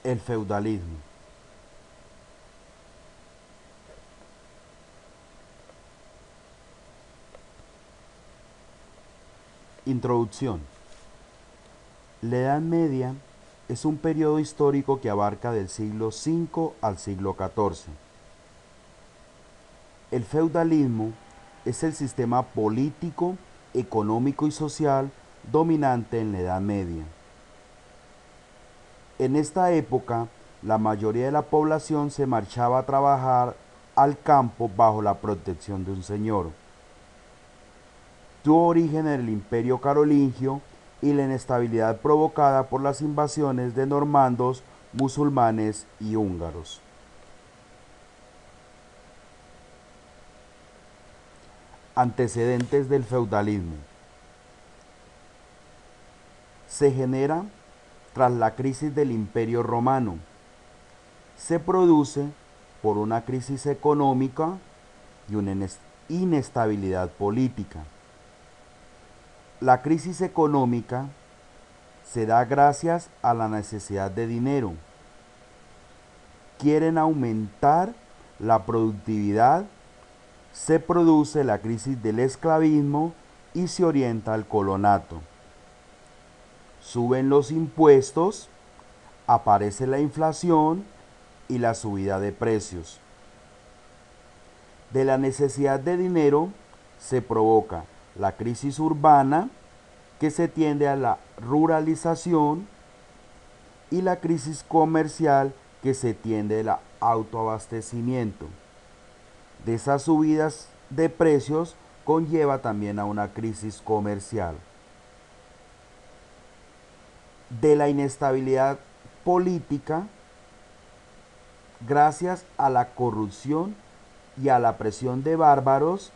El feudalismo. Introducción. La Edad Media es un periodo histórico que abarca del siglo V al siglo XIV. El feudalismo es el sistema político, económico y social dominante en la Edad Media. En esta época, la mayoría de la población se marchaba a trabajar al campo bajo la protección de un señor. Tuvo origen en el Imperio Carolingio y la inestabilidad provocada por las invasiones de normandos, musulmanes y húngaros. Antecedentes del feudalismo. Se genera tras la crisis del Imperio Romano. Se produce por una crisis económica y una inestabilidad política. La crisis económica se da gracias a la necesidad de dinero. Quieren aumentar la productividad, se produce la crisis del esclavismo y se orienta al colonato. Suben los impuestos, aparece la inflación y la subida de precios. De la necesidad de dinero se provoca la crisis urbana, que se tiende a la ruralización, y la crisis comercial, que se tiende al autoabastecimiento. De esas subidas de precios conlleva también a una crisis comercial. De la inestabilidad política, gracias a la corrupción y a la presión de bárbaros,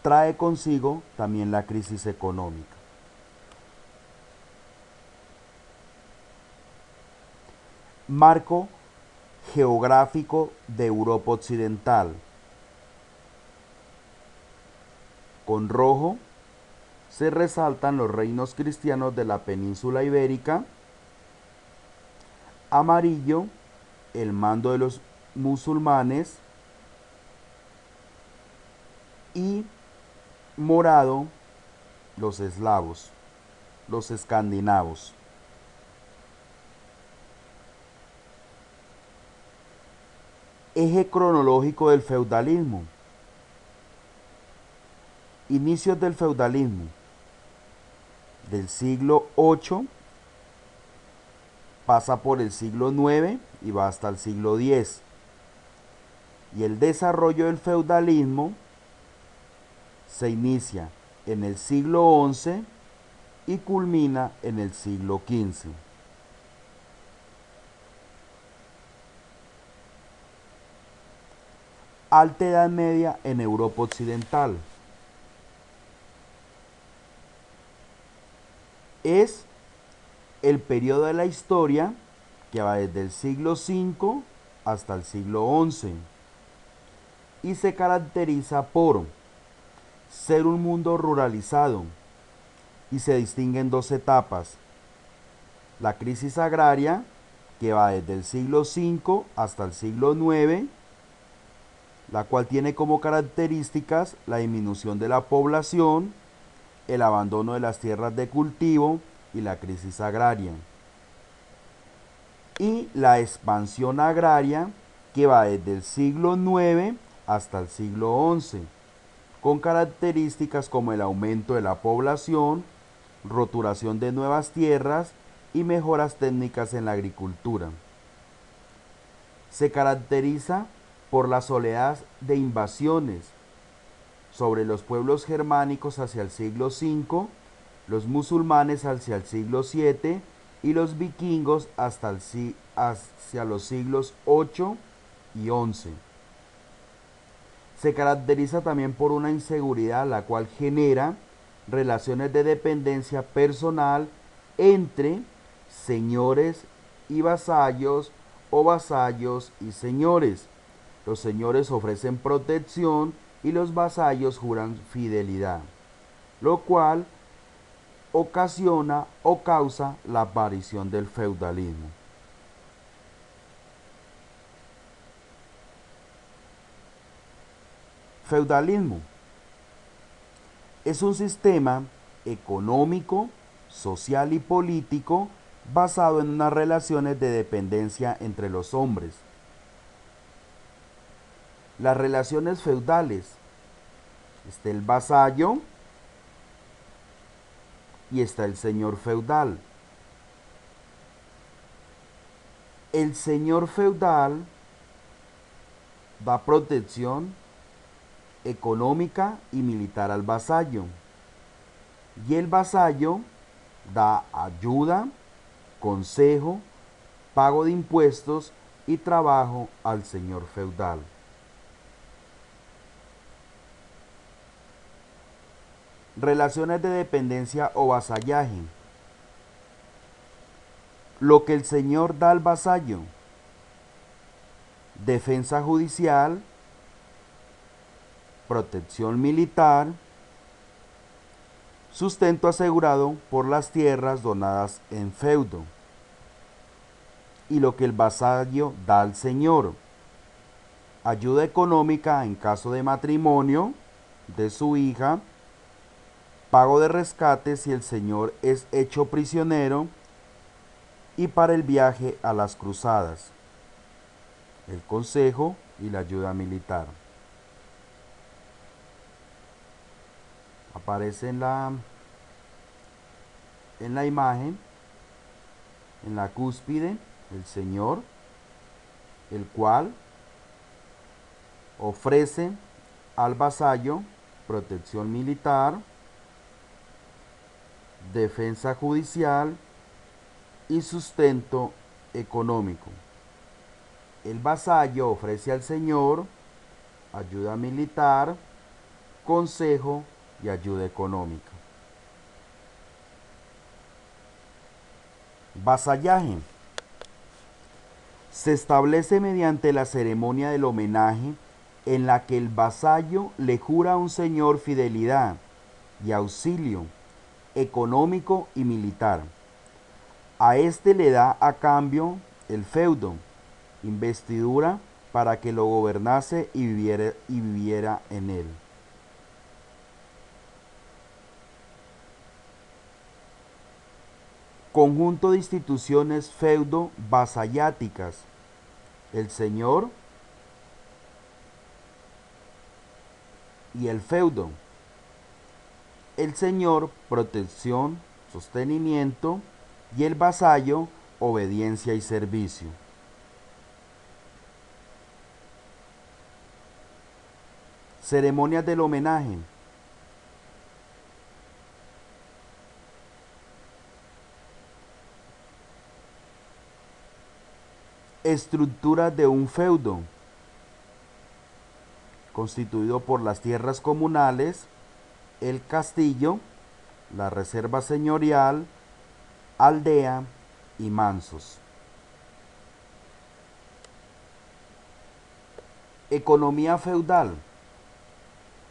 trae consigo también la crisis económica. Marco geográfico de Europa Occidental. Con rojo se resaltan los reinos cristianos de la península ibérica. Amarillo, el mando de los musulmanes. Y morado, los eslavos, los escandinavos. Eje cronológico del feudalismo. Inicios del feudalismo. Del siglo VIII pasa por el siglo IX y va hasta el siglo X. Y el desarrollo del feudalismo se inicia en el siglo XI y culmina en el siglo XV. Alta Edad Media en Europa Occidental. Es el periodo de la historia que va desde el siglo V hasta el siglo XI y se caracteriza por ser un mundo ruralizado y se distingue en dos etapas. La crisis agraria, que va desde el siglo V hasta el siglo IX, la cual tiene como características la disminución de la población, el abandono de las tierras de cultivo y la crisis agraria. Y la expansión agraria, que va desde el siglo IX hasta el siglo XI, con características como el aumento de la población, roturación de nuevas tierras y mejoras técnicas en la agricultura. Se caracteriza por las oleadas de invasiones sobre los pueblos germánicos hacia el siglo V, los musulmanes hacia el siglo VII y los vikingos hacia los siglos VIII y XI. Se caracteriza también por una inseguridad la cual genera relaciones de dependencia personal entre señores y vasallos o vasallos y señores. Los señores ofrecen protección y los vasallos juran fidelidad, lo cual ocasiona o causa la aparición del feudalismo. Feudalismo es un sistema económico, social y político basado en unas relaciones de dependencia entre los hombres. Las relaciones feudales: está el vasallo y está el señor feudal. El señor feudal da protección económica y militar al vasallo, y el vasallo da ayuda, consejo, pago de impuestos y trabajo al señor feudal. Relaciones de dependencia o vasallaje: lo que el señor da al vasallo: defensa judicial, protección militar, sustento asegurado por las tierras donadas en feudo. Y lo que el vasallo da al señor: ayuda económica en caso de matrimonio de su hija, pago de rescate si el señor es hecho prisionero, y para el viaje a las cruzadas, el consejo y la ayuda militar. Aparece en la imagen, en la cúspide, el señor, el cual ofrece al vasallo protección militar, defensa judicial y sustento económico. El vasallo ofrece al señor ayuda militar, consejo y ayuda económica. Vasallaje se establece mediante la ceremonia del homenaje, en la que el vasallo le jura a un señor fidelidad y auxilio económico y militar. A éste le da a cambio el feudo, investidura para que lo gobernase y viviera en él. Conjunto de instituciones feudo-vasalláticas: el señor y el feudo. El señor, protección, sostenimiento, y el vasallo, obediencia y servicio. Ceremonias del homenaje: estructura de un feudo, constituido por las tierras comunales, el castillo, la reserva señorial, aldea y mansos. Economía feudal: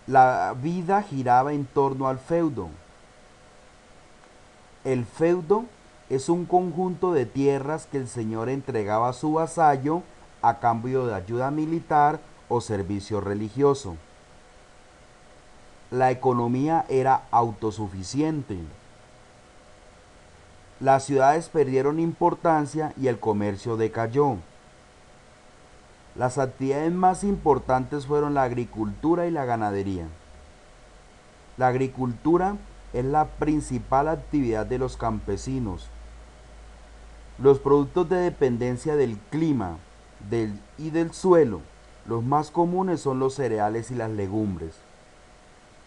la vida giraba en torno al feudo. El feudo es un conjunto de tierras que el señor entregaba a su vasallo a cambio de ayuda militar o servicio religioso. La economía era autosuficiente. Las ciudades perdieron importancia y el comercio decayó. Las actividades más importantes fueron la agricultura y la ganadería. La agricultura es la principal actividad de los campesinos. Los productos de dependencia del clima y del suelo, los más comunes son los cereales y las legumbres.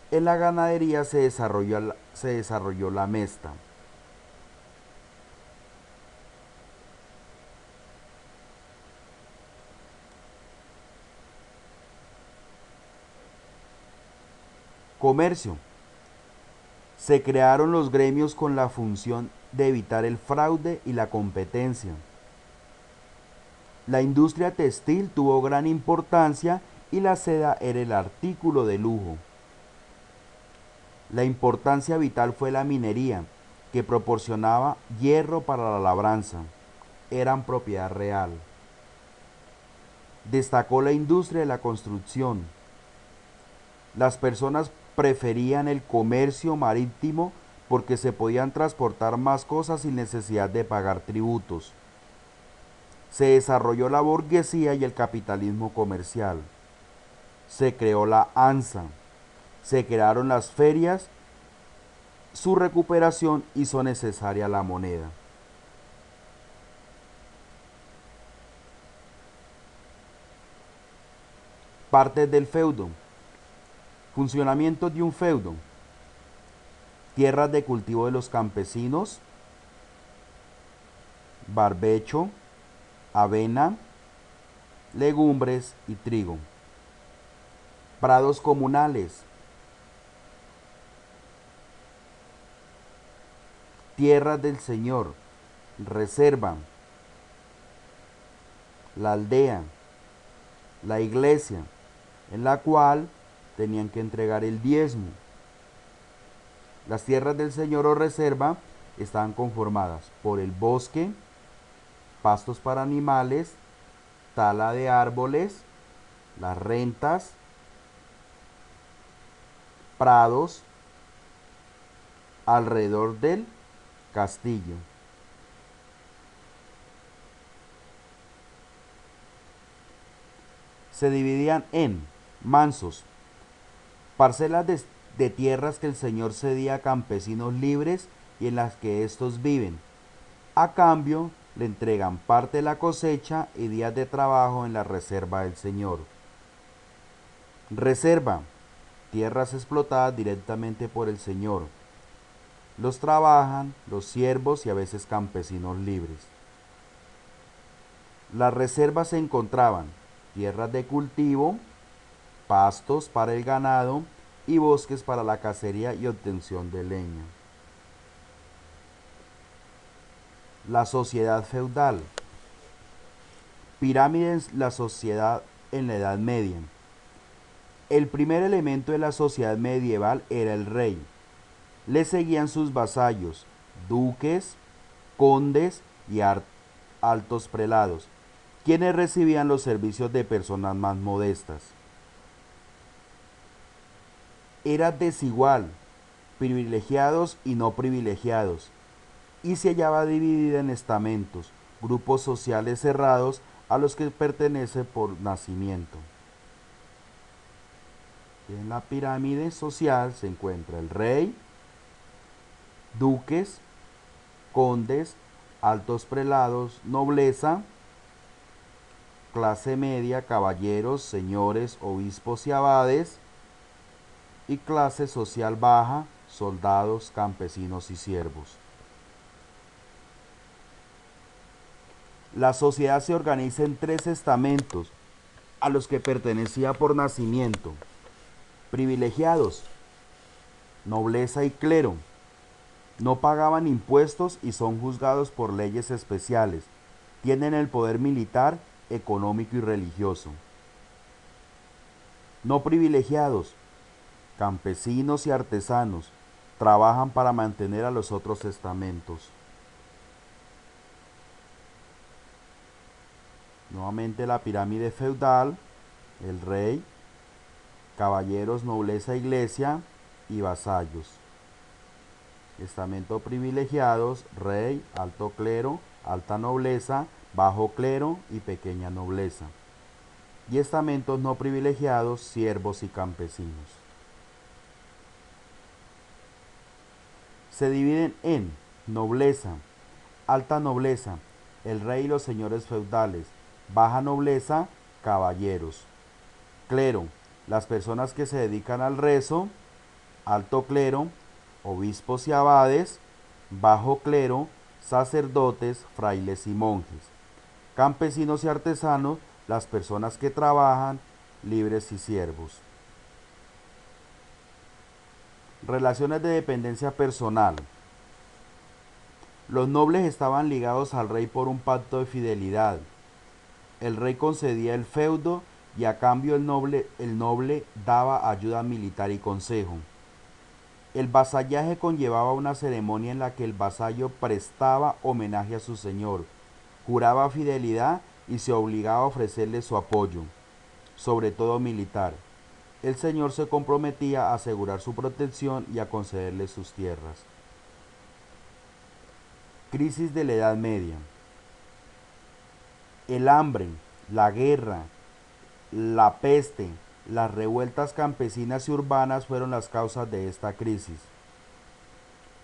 En la ganadería se desarrolló la mesta. Comercio: se crearon los gremios con la función de evitar el fraude y la competencia. La industria textil tuvo gran importancia y la seda era el artículo de lujo. La importancia vital fue la minería, que proporcionaba hierro para la labranza. Eran propiedad real. Destacó la industria de la construcción. Las personas preferían el comercio marítimo porque se podían transportar más cosas sin necesidad de pagar tributos. Se desarrolló la burguesía y el capitalismo comercial. Se creó la ANSA. Se crearon las ferias. Su recuperación hizo necesaria la moneda. Partes del feudo. Funcionamiento de un feudo. Tierras de cultivo de los campesinos, barbecho, avena, legumbres y trigo. Prados comunales. Tierras del Señor, reserva, la aldea, la iglesia, en la cual tenían que entregar el diezmo. Las tierras del Señor o reserva estaban conformadas por el bosque, pastos para animales, tala de árboles, las rentas, prados, alrededor del castillo. Se dividían en mansos, parcelas de tierras que el Señor cedía a campesinos libres y en las que éstos viven. A cambio, le entregan parte de la cosecha y días de trabajo en la reserva del Señor. Reserva, tierras explotadas directamente por el Señor. Los trabajan los siervos y a veces campesinos libres. Las reservas se encontraban tierras de cultivo, pastos para el ganado y bosques para la cacería y obtención de leña. La sociedad feudal. Pirámides, la sociedad en la Edad Media. El primer elemento de la sociedad medieval era el rey. Le seguían sus vasallos, duques, condes y altos prelados, quienes recibían los servicios de personas más modestas. Era desigual, privilegiados y no privilegiados, y se hallaba dividida en estamentos, grupos sociales cerrados a los que pertenece por nacimiento. En la pirámide social se encuentra el rey, duques, condes, altos prelados, nobleza, clase media, caballeros, señores, obispos y abades, y clase social baja, soldados, campesinos y siervos. La sociedad se organiza en tres estamentos a los que pertenecía por nacimiento: privilegiados, nobleza y clero. No pagaban impuestos y son juzgados por leyes especiales. Tienen el poder militar, económico y religioso. No privilegiados, campesinos y artesanos, trabajan para mantener a los otros estamentos. Nuevamente la pirámide feudal, el rey, caballeros, nobleza, iglesia y vasallos. Estamento privilegiados, rey, alto clero, alta nobleza, bajo clero y pequeña nobleza. Y estamentos no privilegiados, siervos y campesinos. Se dividen en nobleza, alta nobleza, el rey y los señores feudales, baja nobleza, caballeros. Clero, las personas que se dedican al rezo, alto clero, obispos y abades, bajo clero, sacerdotes, frailes y monjes. Campesinos y artesanos, las personas que trabajan, libres y siervos. Relaciones de dependencia personal. Los nobles estaban ligados al rey por un pacto de fidelidad. El rey concedía el feudo y a cambio el noble daba ayuda militar y consejo. El vasallaje conllevaba una ceremonia en la que el vasallo prestaba homenaje a su señor, juraba fidelidad y se obligaba a ofrecerle su apoyo, sobre todo militar. el señor se comprometía a asegurar su protección y a concederle sus tierras. Crisis de la Edad Media. El hambre, la guerra, la peste, las revueltas campesinas y urbanas fueron las causas de esta crisis.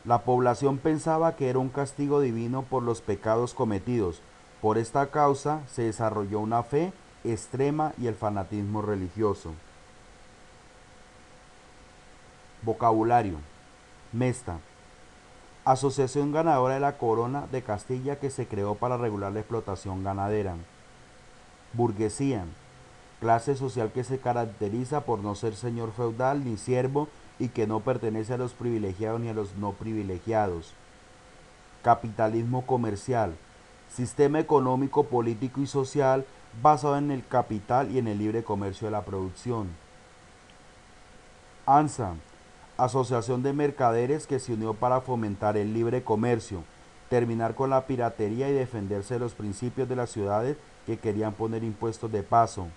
La población pensaba que era un castigo divino por los pecados cometidos. Por esta causa se desarrolló una fe extrema y el fanatismo religioso. Vocabulario. Mesta. Asociación ganadora de la Corona de Castilla que se creó para regular la explotación ganadera. Burguesía. Clase social que se caracteriza por no ser señor feudal ni siervo y que no pertenece a los privilegiados ni a los no privilegiados. Capitalismo comercial. Sistema económico, político y social basado en el capital y en el libre comercio de la producción. ANSA. Asociación de mercaderes que se unió para fomentar el libre comercio, terminar con la piratería y defenderse de los principios de las ciudades que querían poner impuestos de paso.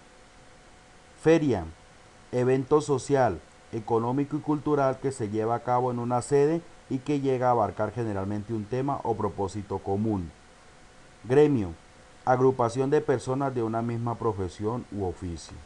Feria, evento social, económico y cultural que se lleva a cabo en una sede y que llega a abarcar generalmente un tema o propósito común. Gremio, agrupación de personas de una misma profesión u oficio.